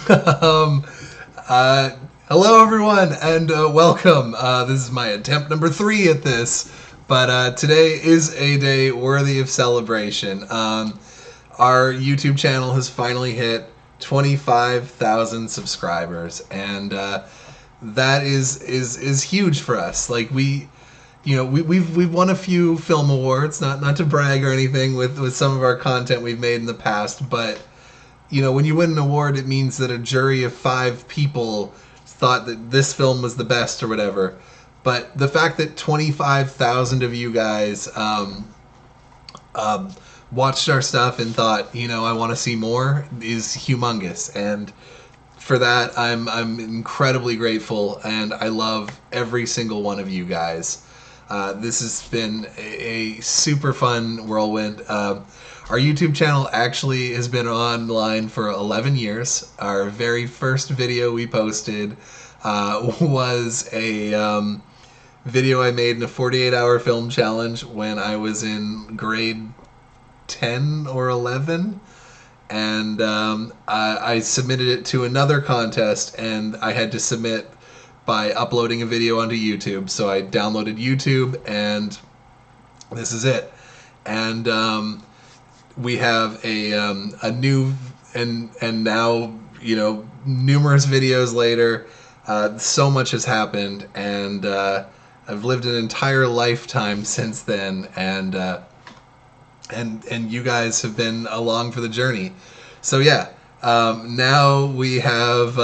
um, uh, Hello, everyone, and welcome. This is my attempt number 3 at this, but today is a day worthy of celebration. Our YouTube channel has finally hit 25,000 subscribers, and that is huge for us. Like we've won a few film awards, not to brag or anything with some of our content we've made in the past, but when you win an award, it means that a jury of 5 people thought that this film was the best or whatever. But the fact that 25,000 of you guys um, watched our stuff and thought, I want to see more is humongous. And for that, I'm incredibly grateful, and I love every single one of you guys. This has been a super fun whirlwind. Our YouTube channel actually has been online for 11 years. Our very first video we posted was a video I made in a 48-hour film challenge when I was in grade 10 or 11. And I submitted it to another contest, and I had to submit by uploading a video onto YouTube. So I downloaded YouTube, and this is it. And we have a new and now numerous videos later. So much has happened, and I've lived an entire lifetime since then, and you guys have been along for the journey. So yeah, now we have.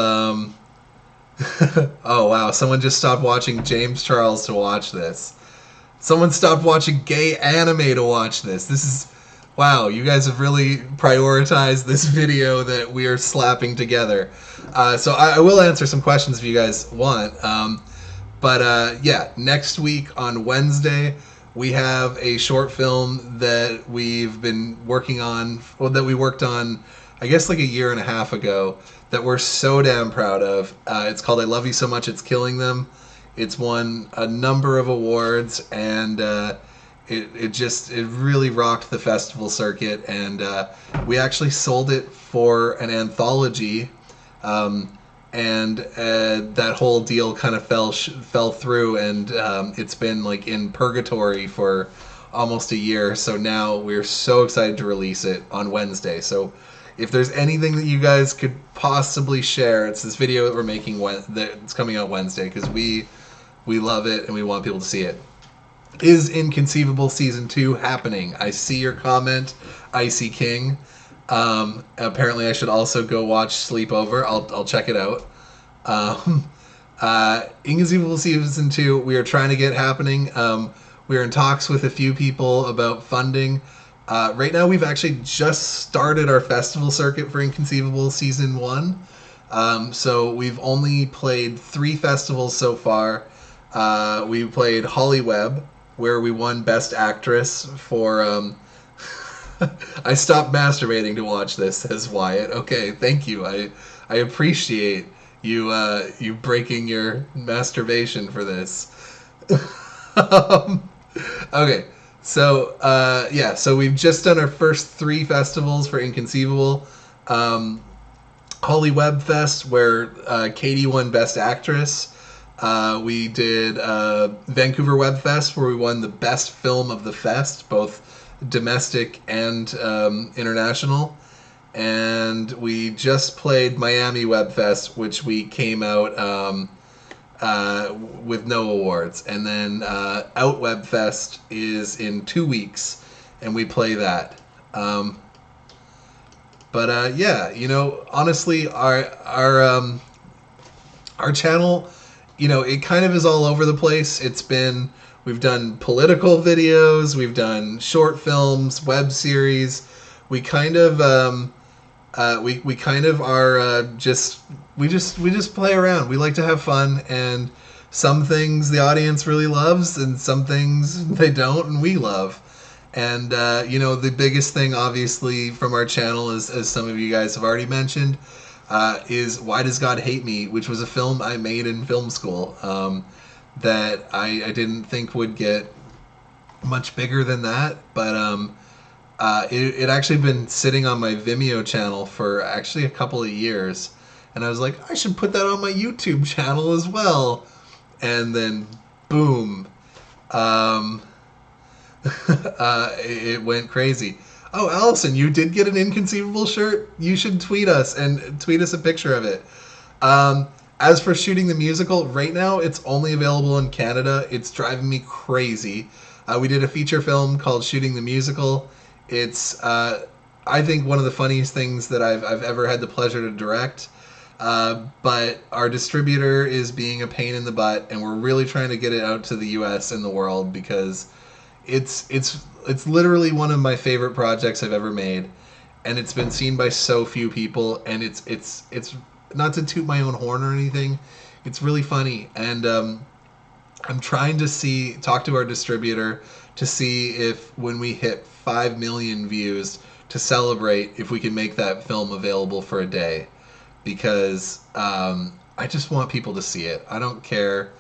Oh wow! Someone just stopped watching James Charles to watch this. Someone stopped watching gay anime to watch this. This is wow. You guys have really prioritized this video that we are slapping together. So I will answer some questions if you guys want. But yeah, next week on Wednesday, we have a short film that we've been working on, well, that we worked on, I guess, like a year and a half ago, that we're so damn proud of. It's called I Love You So Much It's Killing Them. It's won a number of awards, and it really rocked the festival circuit, and we actually sold it for an anthology. And that whole deal kind of fell through, and it's been like in purgatory for almost a year. So now we're so excited to release it on Wednesday. So if there's anything that you guys could possibly share, it's this video that we're making that's coming out Wednesday, because we love it and we want people to see it. Is Inconceivable Season 2 happening? I see your comment, Icy King. Apparently I should also go watch Sleepover. I'll check it out. Inconceivable Season 2, we are trying to get happening. We're in talks with a few people about funding. Right now we've actually just started our festival circuit for Inconceivable Season 1. So we've only played 3 festivals so far. We played Hollyweb, where we won Best Actress for... I stopped masturbating to watch this, says Wyatt. Okay, thank you. I appreciate you breaking your masturbation for this. Okay, so yeah, so we've just done our first 3 festivals for Inconceivable. Holly Web Fest, where Katie won Best Actress. We did Vancouver Web Fest, where we won the Best Film of the Fest, both domestic and international. And we just played Miami Web Fest, which we came out with no awards. And then Out Web Fest is in 2 weeks, and we play that. But yeah, honestly, our channel, it kind of is all over the place. We've done political videos, we've done short films, web series. We kind of we kind of are we just play around. We like to have fun, and some things the audience really loves, and some things they don't, and we love. And the biggest thing, obviously, from our channel, is, as some of you guys have already mentioned, is Why Does God Hate Me, which was a film I made in film school. That I didn't think would get much bigger than that, but it actually been sitting on my Vimeo channel for actually a couple of years, And I was like, I should put that on my YouTube channel as well. And then, boom, um, it went crazy. Oh, Allison, you did get an Inconceivable shirt? You should tweet us and tweet us a picture of it. As for Shooting the Musical, right now it's only available in Canada. It's driving me crazy. We did a feature film called Shooting the Musical. It's, I think, one of the funniest things that I've ever had the pleasure to direct. But our distributor is being a pain in the butt, and we're really trying to get it out to the U.S. and the world because it's literally one of my favorite projects I've ever made, and it's been seen by so few people. And it's not to toot my own horn or anything. It's really funny, and I'm trying to talk to our distributor to see if when we hit 5 million views to celebrate if we can make that film available for a day. Because I just want people to see it. I don't care.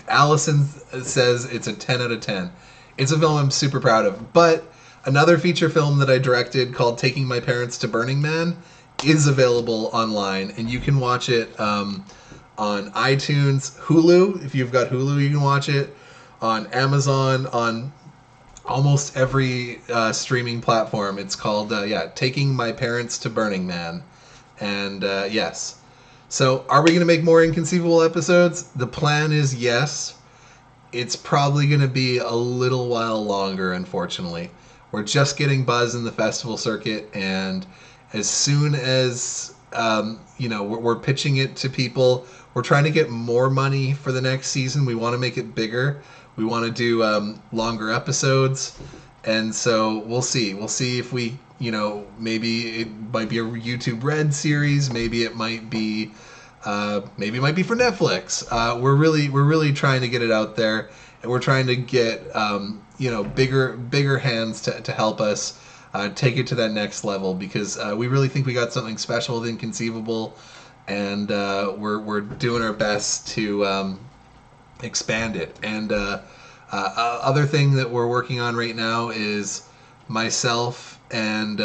Allison says it's a 10 out of 10. It's a film I'm super proud of. But another feature film that I directed called Taking My Parents to Burning Man is available online, and you can watch it on iTunes, Hulu. If you've got Hulu, you can watch it on Amazon, on almost every streaming platform. It's called Taking My Parents to Burning Man. And yes. So are we going to make more Inconceivable episodes? The plan is yes. It's probably going to be a little while longer, unfortunately. We're just getting buzz in the festival circuit, and as soon as we're pitching it to people, we're trying to get more money for the next season. We want to make it bigger. We want to do longer episodes, and so we'll see. We'll see if we, maybe it might be a YouTube Red series. Maybe it might be for Netflix. We're really trying to get it out there, and we're trying to get bigger hands to help us take it to that next level, because we really think we got something special with Inconceivable, and we're doing our best to expand it. And other thing that we're working on right now is myself and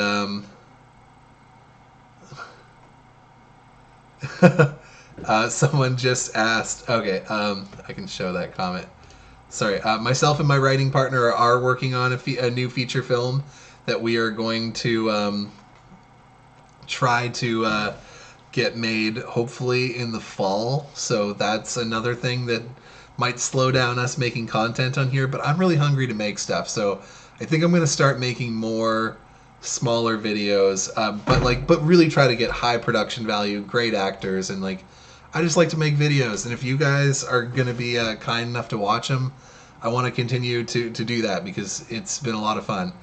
someone just asked. Okay, I can show that comment. Sorry, myself and my writing partner are working on a new feature film that we are going to try to get made, hopefully in the fall. So that's another thing that might slow down us making content on here, but I'm really hungry to make stuff, so I think I'm going to start making more smaller videos, but really try to get high production value, great actors, and I just like to make videos, and if you guys are going to be kind enough to watch them, I want to continue to do that because it's been a lot of fun.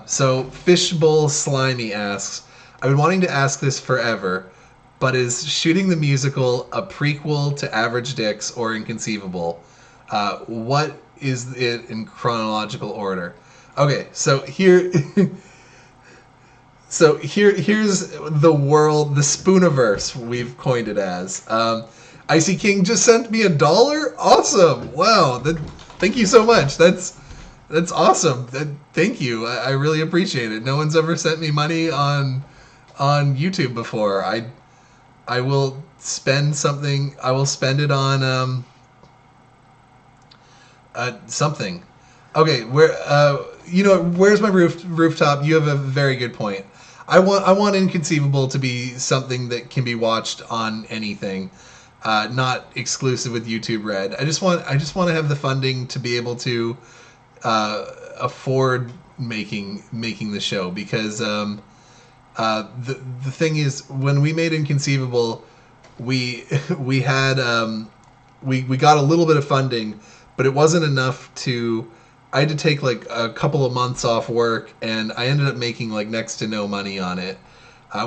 So Fishbowl Slimy asks, I've been wanting to ask this forever, but is Shooting the Musical a prequel to Average Dicks or Inconceivable? What is it in chronological order? Okay, so here's the world, the Spoon-averse, we've coined it as. Icy King just sent me $1. Awesome! Wow, thank you so much. That's awesome. Thank you. I really appreciate it. No one's ever sent me money on YouTube before. I will spend something. I will spend it on something. Okay, where's my rooftop? You have a very good point. I want Inconceivable to be something that can be watched on anything, not exclusive with YouTube Red. I just want to have the funding to be able to afford making the show, because the thing is, when we made Inconceivable, we had we got a little bit of funding, but it wasn't enough to. I had to take a couple of months off work, and I ended up making next to no money on it,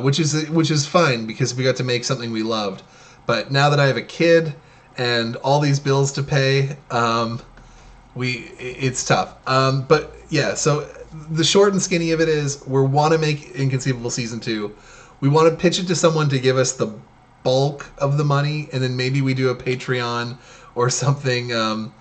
which is fine because we got to make something we loved. But now that I have a kid and all these bills to pay, it's tough. But yeah, so the short and skinny of it is we want to make Inconceivable Season 2. We want to pitch it to someone to give us the bulk of the money, and then maybe we do a Patreon or something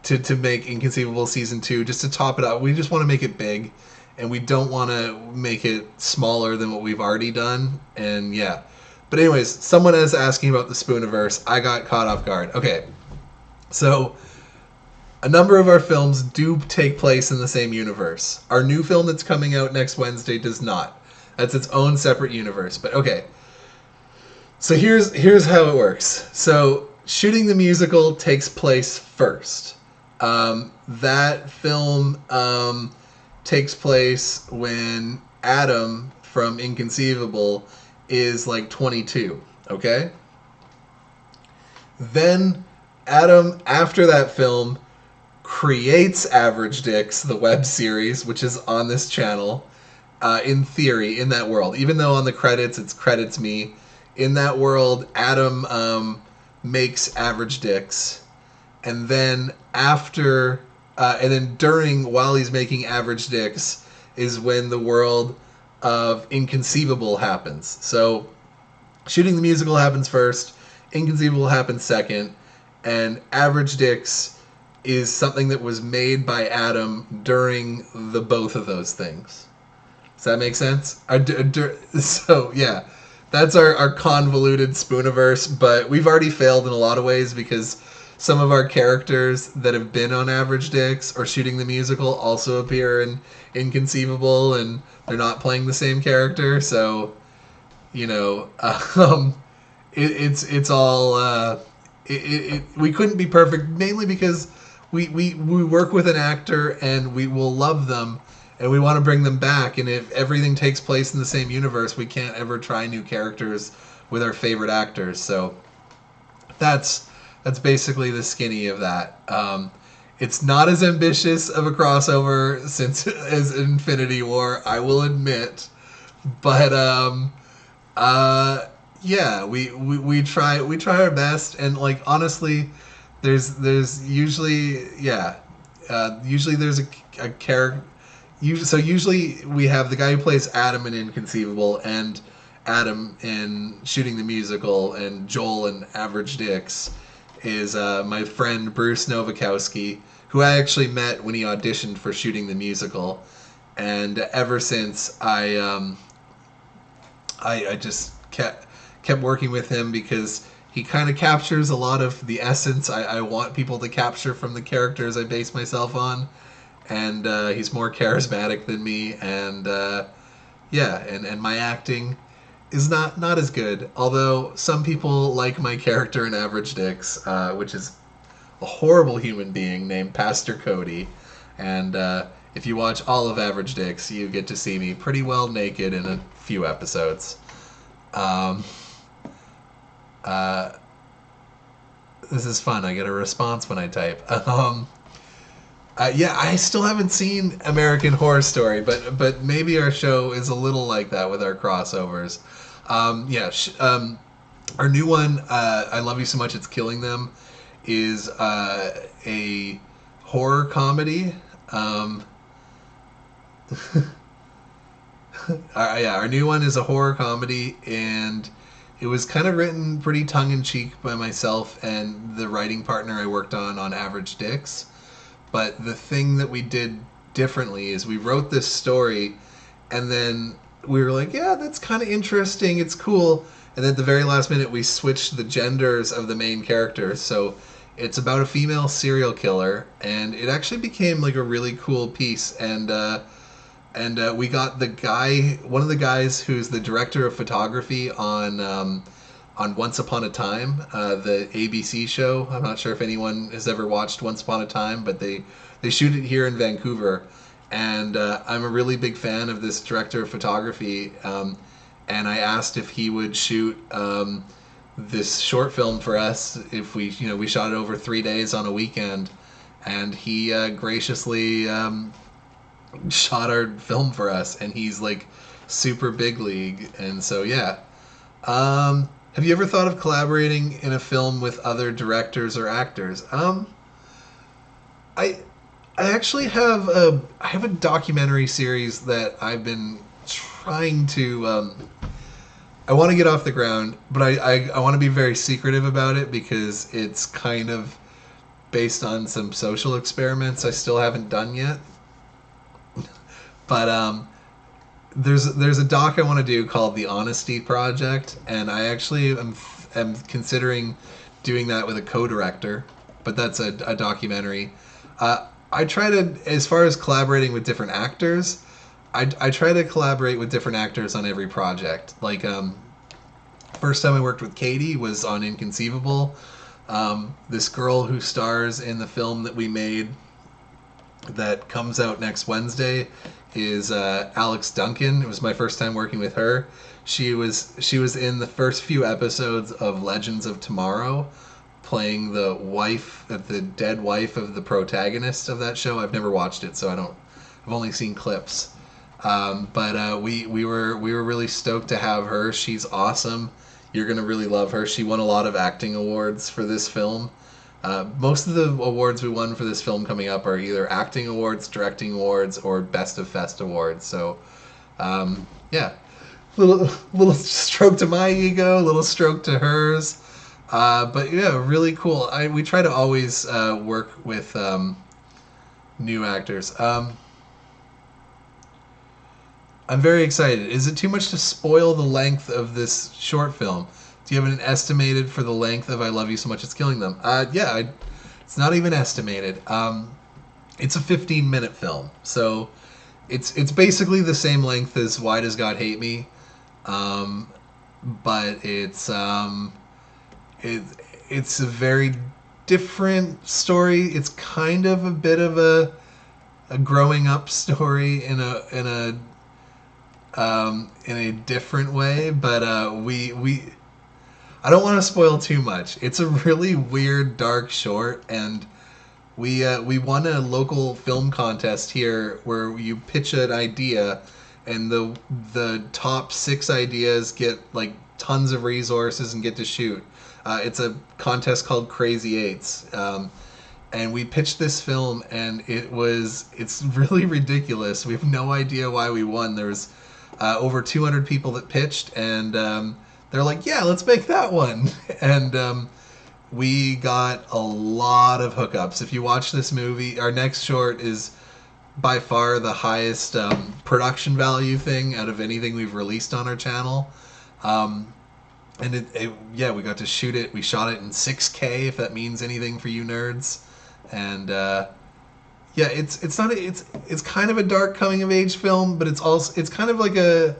to make Inconceivable Season 2 just to top it up. We just want to make it big and we don't want to make it smaller than what we've already done. And yeah. But anyways, someone is asking about the Spoon-averse. I got caught off guard. Okay. So a number of our films do take place in the same universe. Our new film that's coming out next Wednesday does not. That's its own separate universe. But okay. So here's how it works. So Shooting the Musical takes place first. That film takes place when Adam from Inconceivable is like 22. Okay? Then Adam, after that film, creates Average Dicks, the web series, which is on this channel, in theory, in that world. Even though on the credits, it's credits me. In that world, Adam makes Average Dicks. And then while he's making Average Dicks, is when the world of Inconceivable happens. So, Shooting the Musical happens first, Inconceivable happens second, and Average Dicks is something that was made by Adam during the both of those things. Does that make sense? So, yeah, that's our convoluted Spoon-averse, but we've already failed in a lot of ways because some of our characters that have been on Average Dicks or Shooting the Musical also appear in Inconceivable, and they're not playing the same character, so, you know, it's all... we couldn't be perfect, mainly because we work with an actor and we will love them and we want to bring them back, and if everything takes place in the same universe, we can't ever try new characters with our favorite actors. So that's basically the skinny of that. It's not as ambitious of a crossover as Infinity War, I will admit, but yeah, we try our best, and like honestly, there's usually usually there's a character. So usually we have the guy who plays Adam in Inconceivable and Adam in Shooting the Musical, and Joel in Average Dicks is my friend Bruce Novakowski, who I actually met when he auditioned for Shooting the Musical, and ever since I just kept working with him because he kind of captures a lot of the essence I want people to capture from the characters I base myself on, and he's more charismatic than me, and and my acting is not as good, although some people like my character in Average Dicks, which is a horrible human being named Pastor Cody, and if you watch all of Average Dicks, you get to see me pretty well naked in a few episodes. This is fun. I get a response when I type. I still haven't seen American Horror Story, but maybe our show is a little like that with our crossovers. Our new one, I Love You So Much It's Killing Them, is a horror comedy. Our new one is a horror comedy, and it was kind of written pretty tongue-in-cheek by myself and the writing partner I worked on Average Dicks. But the thing that we did differently is we wrote this story, and then we were like, yeah, that's kind of interesting, it's cool. And then at the very last minute, we switched the genders of the main characters. So it's about a female serial killer, and it actually became like a really cool piece. And we got one of the guys who's the director of photography on Once Upon a Time, the ABC show. I'm not sure if anyone has ever watched Once Upon a Time, but they shoot it here in Vancouver. And I'm a really big fan of this director of photography. And I asked if he would shoot this short film for us if we shot it over 3 days on a weekend. And he graciously shot our film for us, and he's like super big league. And so yeah. Have you ever thought of collaborating in a film with other directors or actors? I actually have a documentary series that I've been trying to I want to get off the ground, but I want to be very secretive about it because it's kind of based on some social experiments I still haven't done yet. But there's a doc I want to do called The Honesty Project, and I actually am considering doing that with a co-director, but that's a documentary. I try to, as far as collaborating with different actors, I try to collaborate with different actors on every project. Like, first time I worked with Katie was on Inconceivable. This girl who stars in the film that we made that comes out next Wednesday is Alex Duncan. It was my first time working with her. She was in the first few episodes of Legends of Tomorrow, playing the wife, the dead wife of the protagonist of that show. I've never watched it, so I've only seen clips. But we were really stoked to have her. She's awesome. You're gonna really love her. She won a lot of acting awards for this film. Most of the awards we won for this film coming up are either acting awards, directing awards, or Best of Fest awards. So, yeah, little stroke to my ego, little stroke to hers. But yeah, really cool. We try to always work with new actors. I'm very excited. Is it too much to spoil the length of this short film? Do you have an estimated for the length of I Love You So Much It's Killing Them? It's not even estimated. It's a 15-minute film. So it's basically the same length as Why Does God Hate Me? But it's a very different story. It's kind of a bit of a growing up story in a different way, but I don't want to spoil too much. It's a really weird, dark short, and we won a local film contest here where you pitch an idea, and the top 6 ideas get like tons of resources and get to shoot. It's a contest called Crazy Eights. And we pitched this film, and it's really ridiculous. We have no idea why we won. There was over 200 people that pitched, and they're like, yeah, let's make that one. And we got a lot of hookups. If you watch this movie, our next short is by far the highest production value thing out of anything we've released on our channel. And yeah, we got to shoot it. We shot it in 6K, if that means anything for you nerds. And yeah, it's kind of a dark coming of age film, but it's kind of like a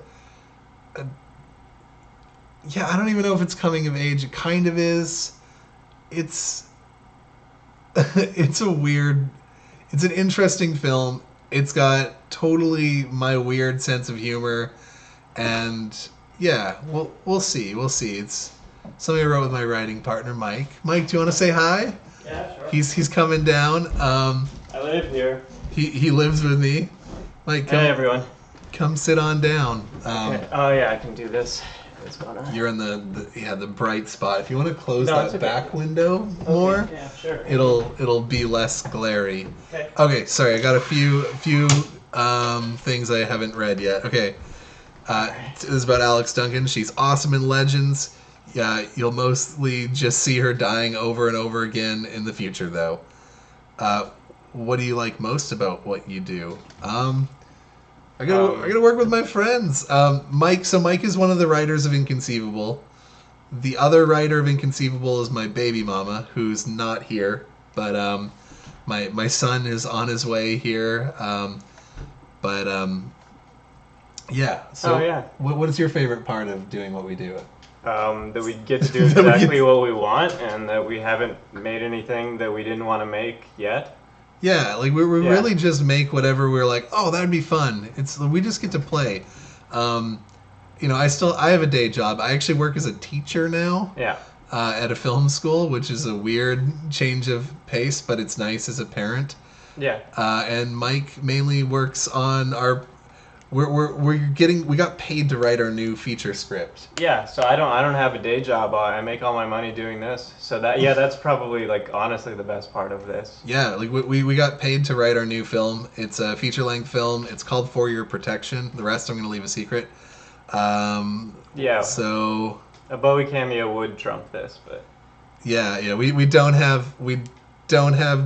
yeah, I don't even know if it's coming of age. It kind of is. It's it's an interesting film. It's got totally my weird sense of humor, and yeah, we'll see. It's something I wrote with my writing partner, Mike. Mike, do you want to say hi? Yeah, sure. He's coming down. I live here. He lives with me. Mike, Hey, everyone. come sit on down. Okay. Oh, yeah, I can do this. This one. You're in the bright spot. If you want to close No, that it's okay. back window more, Okay, yeah, sure. it'll be less glary. Okay. Okay, sorry, I got a few things I haven't read yet. Okay, this is about Alex Duncan. She's awesome in Legends. Yeah, you'll mostly just see her dying over and over again in the future, though. What do you like most about what you do? I gotta work with my friends. Mike. So Mike is one of the writers of Inconceivable. The other writer of Inconceivable is my baby mama, who's not here. But my son is on his way here. Yeah. So Oh, yeah. What is your favorite part of doing what we do? That we get to do exactly what we want, and that we haven't made anything that we didn't want to make yet. Yeah, like we Yeah. really just make whatever we're like, oh, that'd be fun. We just get to play. I have a day job. I actually work as a teacher now. Yeah. At a film school, which is a weird change of pace, but it's nice as a parent. Yeah. And Mike mainly works on our. We got paid to write our new feature script. Yeah. So I don't have a day job. I make all my money doing this. So that's probably like honestly the best part of this. Yeah, like we got paid to write our new film. It's a feature-length film. It's called For Your Protection. The rest I'm going to leave a secret. Yeah. So A Bowie cameo would trump this, but yeah, we don't have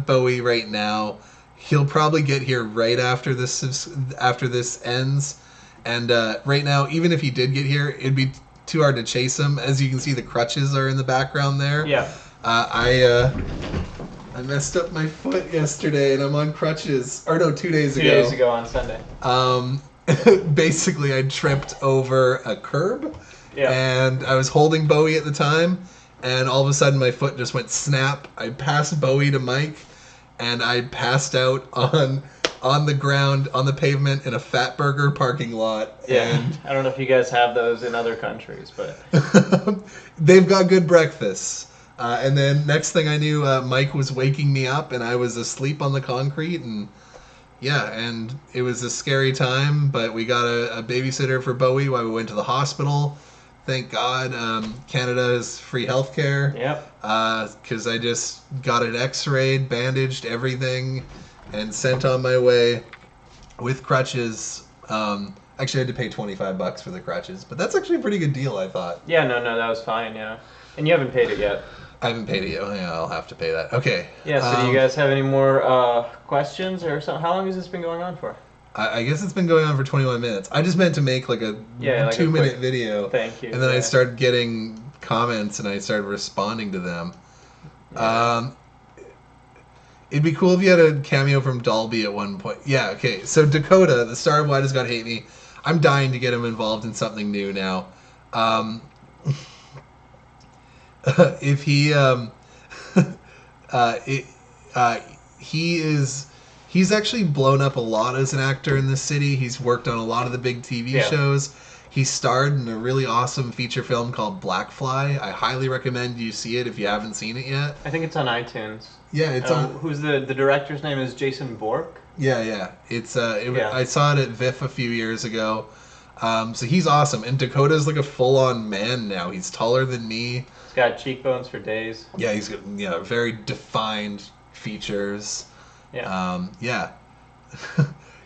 Bowie right now. he'll probably get here right after this ends. And right now, even if he did get here, it'd be too hard to chase him. As you can see, the crutches are in the background there. Yeah. I messed up my foot yesterday, and I'm on crutches. Or no, 2 days ago. 2 days ago on Sunday. Basically, I tripped over a curb, Yeah. and I was holding Bowie at the time, and all of a sudden my foot just went snap. I passed Bowie to Mike, and I passed out on the ground, on the pavement, in a Fat Burger parking lot. Yeah. And I don't know if you guys have those in other countries, but they've got good breakfasts. And then next thing I knew, Mike was waking me up, and I was asleep on the concrete, and yeah, and it was a scary time, but we got a babysitter for Bowie while we went to the hospital. Thank God, Canada has free healthcare. Yep. Because I just got it x-rayed, bandaged, everything, and sent on my way with crutches. Actually, I had to pay $25 for the crutches, but that's actually a pretty good deal, I thought. Yeah, no, that was fine, yeah. And you haven't paid it yet. I haven't paid it yet. Yeah, I'll have to pay that. Okay. Yeah, so do you guys have any more questions or something? How long has this been going on for? I guess it's been going on for 21 minutes. I just meant to make like a 2-minute video. Thank you. And then I started getting comments and I started responding to them. Yeah. It'd be cool if you had a cameo from Dolby at one point. Yeah, okay. So Dakota, the star of Why Does God Hate Me, I'm dying to get him involved in something new now. If he he's actually blown up a lot as an actor in this city. He's worked on a lot of the big TV shows. He starred in a really awesome feature film called Blackfly. I highly recommend you see it if you haven't seen it yet. I think it's on iTunes. Yeah, it's on. Who's the director's name is Jason Bork? Yeah. It's I saw it at VIFF a few years ago. So he's awesome, and Dakota's like a full-on man now. He's taller than me. He's got cheekbones for days. Yeah, he's got very defined features. Yeah.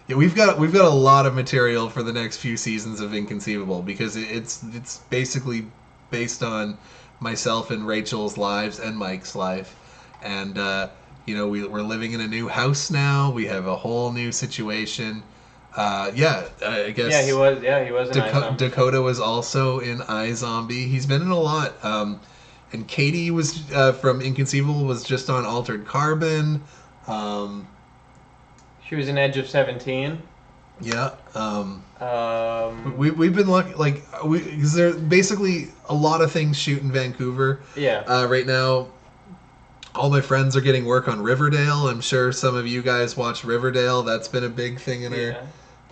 Yeah, we've got a lot of material for the next few seasons of Inconceivable because it's basically based on myself and Rachel's lives and Mike's life, and we're living in a new house now. We have a whole new situation. I guess. Yeah, he was in iZombie. Dakota was also in iZombie. He's been in a lot. And Katie was from Inconceivable was just on Altered Carbon. She was in Edge of 17. Yeah. We've been lucky, because there's basically a lot of things shoot in Vancouver. Yeah. Right now, all my friends are getting work on Riverdale. I'm sure some of you guys watch Riverdale. That's been a big thing in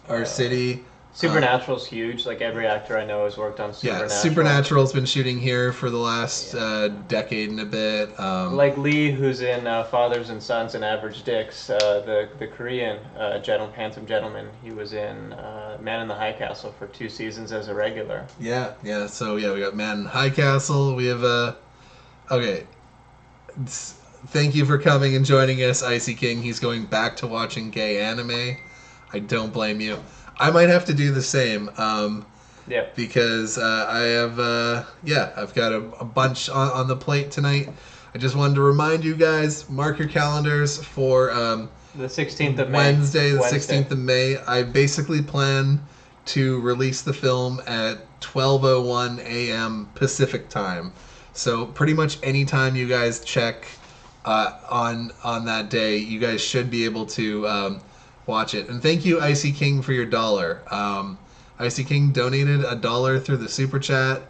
our city. Supernatural's huge. Like every actor I know has worked on Supernatural. Yeah, Supernatural's been shooting here for the last decade and a bit. Like Lee, who's in Fathers and Sons and Average Dicks, the Korean handsome gentleman. He was in Man in the High Castle for 2 seasons as a regular. Yeah. So we got Man in High Castle. We have okay. Thank you for coming and joining us, Icy King. He's going back to watching gay anime. I don't blame you. I might have to do the same. Because I have, I've got a bunch on the plate tonight. I just wanted to remind you guys, mark your calendars for the 16th of May. Wednesday, the 16th of May. I basically plan to release the film at 12:01 a.m. Pacific time. So pretty much any time you guys check on that day, you guys should be able to watch it. And thank you, Icy King, for your $1. Icy King donated $1 through the super chat.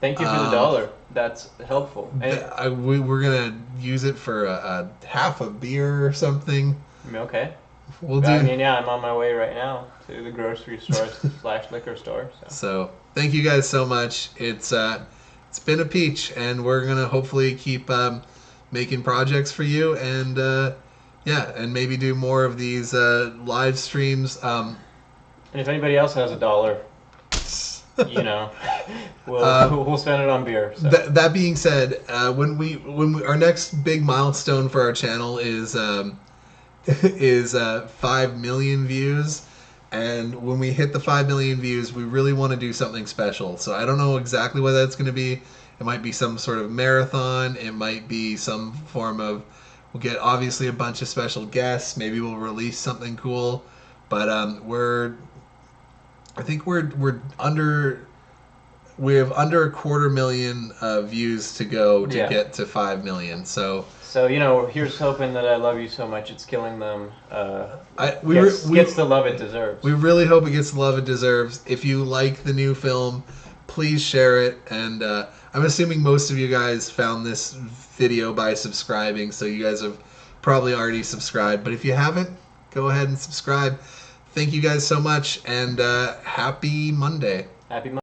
Thank you for the $1. That's helpful. We're gonna use it for a half a beer or something. Okay. We'll do. I'm on my way right now to the grocery store / liquor store. So thank you guys so much. It's been a peach, and we're gonna hopefully keep making projects for you, and and maybe do more of these live streams. And if anybody else has $1, we'll spend it on beer. So. That being said, when we our next big milestone for our channel is 5 million views, and when we hit the 5 million views, we really want to do something special. So I don't know exactly what that's going to be. It might be some sort of marathon. It might be some form of We'll get obviously a bunch of special guests. Maybe we'll release something cool. But I think we're under. We have under 250,000 views to go to Yeah. get to 5 million. So So here's hoping that I Love You So Much It's Killing Them gets the love it deserves. we really hope it gets the love it deserves. If you like the new film, please share it. And I'm assuming most of you guys found this video by subscribing, so you guys have probably already subscribed. But if you haven't, go ahead and subscribe. Thank you guys so much, and happy Monday. Happy